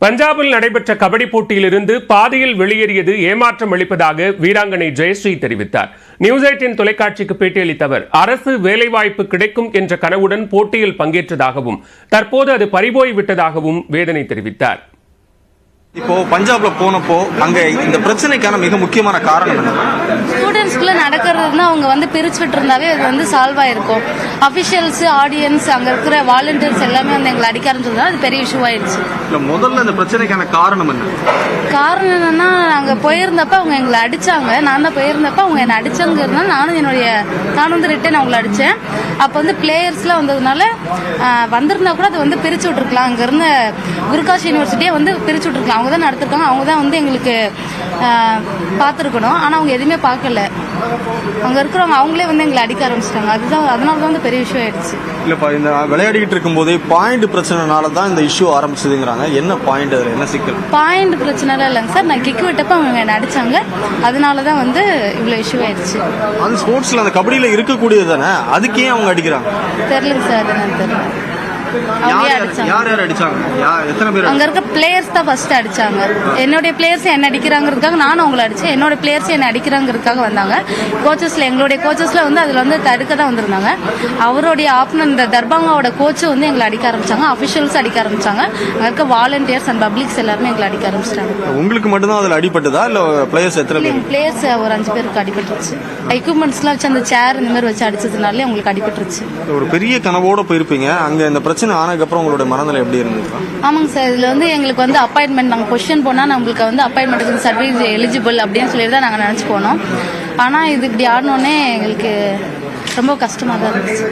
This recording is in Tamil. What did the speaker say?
பஞ்சாபில் நடைபெற்ற கபடி போட்டியிலிருந்து பாதியில் வெளியேறியது ஏமாற்றம் அளிப்பதாக வீராங்கனை ஜெயஸ்ரீ தெரிவித்தார். நியூஸ் 18 தொலைக்காட்சிக்கு பேட்டியளித்த அவர், அரசு வேலைவாய்ப்பு கிடைக்கும் என்ற கனவுடன் போட்டியில் பங்கேற்றதாகவும் தற்போது அது பறிபோய்விட்டதாகவும் வேதனை தெரிவித்தார். இப்போ பஞ்சாப்ல போனப்போ அங்க இந்த பிரச்சனைக்கான மிக முக்கியமான காரணம் என்ன? ஸ்டூடெண்ட்ஸ்குள்ள நடக்கிறதுனா அவங்க பிரிச்சு விட்டு இருந்தாவே அது சால்வ் ஆயிருக்கும். அபிஷியல்ஸ், ஆடியன்ஸ், அங்க இருக்கிற வாலண்டியர்ஸ் எல்லாமே எங்களை அடிக்க ஆரம்பிச்சதுனால அது பெரிய இஷ்யூ ஆயிடுச்சு. முதல்ல இந்த பிரச்சனைக்கான காரணம் என்ன? காரணம் என்னன்னா, நாங்க போயிருந்தப்ப அவங்க எங்களை அடிச்சாங்க. நான் தான் போயிருந்தப்ப அவங்க என்ன அடிச்சாங்கிறதுனால நான் ரிட்டர்ன் அவங்களை அடிச்சேன். அப்ப பிளேயர்ஸ்லாம் வந்ததுனால வந்திருந்தா கூட அது பிரிச்சு விட்டுருக்கலாம். அங்க இருந்த குருகாஷ் யூனிவர்சிட்டியே பிரிச்சு விட்டுருக்கலாம். அவங்க தான் நடத்திருக்காங்க, அவங்க தான் எங்களுக்கு பார்த்துருக்கணும். ஆனா அவங்க எதுவுமே பார்க்கல. அங்க இருக்கிறவங்க அவங்களே எங்களை அடிக்க ஆரம்பிச்சிட்டாங்க. அதனாலதான் பெரிய இஷ்யூ ஆயிடுச்சு. இல்லப்பா, இந்த விளையாடிட்டு இருக்கும் போதே பாயிண்ட் பிரச்சனைனால தான் இந்த இஷ்யூ ஆரம்பிச்சதுங்கிறாங்க. என்ன பாயிண்ட், அதுல என்ன சிக்கல்? பாயிண்ட் பிரச்சனை இல்லைங்க சார், நான் கிக் விட்டப்ப அவங்க என்ன அடிச்சாங்க. அதனாலதான் இவ்வளவு இஷ்யூ ஆயிடுச்சு. அது ஸ்போர்ட்ஸ்ல அந்த கபடியில இருக்கக்கூடியது தானே, அதுக்கு ஏன் அவங்க அடிக்கிறாங்க தெரியலங்க சார். தெரியல. அங்க இருக்க பிளேயர்ஸ் தான் ஃபர்ஸ்ட் அடிச்சாங்க. என்னுடைய பிளேயர்ஸ் என்ன அடிக்கிறாங்கிறதுக்காக நானும் அவங்களை அடிச்சேன். என்னோட பிளேயர்ஸ் என்ன அடிக்கிறாங்கிறதுக்காக வந்தாங்க. கோச்சஸ்ல எங்களுடைய கோச்சஸ்ல அதுல தடுக்க தான் வந்திருந்தாங்க. அவருடைய ஆப்னன் இந்த தர்பாங்காவோட கோச் எங்களை அடிக்க ஆரம்பிச்சாங்க. அபிஷியல்ஸ் அடிக்க ஆரம்பிச்சாங்க. அங்க இருக்க வாலண்டியர்ஸ் அண்ட் பப்ளிக்ஸ் எல்லாருமே எங்களை அடிக்க ஆரம்பிச்சிட்டாங்க. உங்களுக்கு மட்டும் தான் அதுல அடிபட்டதா இல்ல பிளேயர்ஸ் எத்தனை பேர்? பிளேயர்ஸ் ஒரு 5 பேருக்கு அடிபட்டுருச்சு. எக்யூப்மெண்ட்ஸ் எல்லாம் வச்சு அந்த சேர் இந்த மாதிரி வச்சு அடிச்சதுனாலே உங்களுக்கு அடிபட்டுருச்சு. ஒரு பெரிய கனவோட போயிருப்பீங்க. அங்க இந்த பிரச்சனை ஆனதுக்கப்புறம் உங்களோட மனநிலை எப்படி இருந்தது? ஆமாங்க சார், இதுல எங்களுக்கு அப்பாயின்மெண்ட், நாங்க பொசிஷன் போனா நம்மளுக்கு அப்பாயின்மெண்ட் சர்வீஸ் எலிஜிபிள் அப்படின்னு சொல்லி தான் நாங்க நினைச்சு போனோம். ஆனா இது இப்படி ஆடணுன்னே எங்களுக்கு ரொம்ப கஷ்டமா தான் இருந்துச்சு.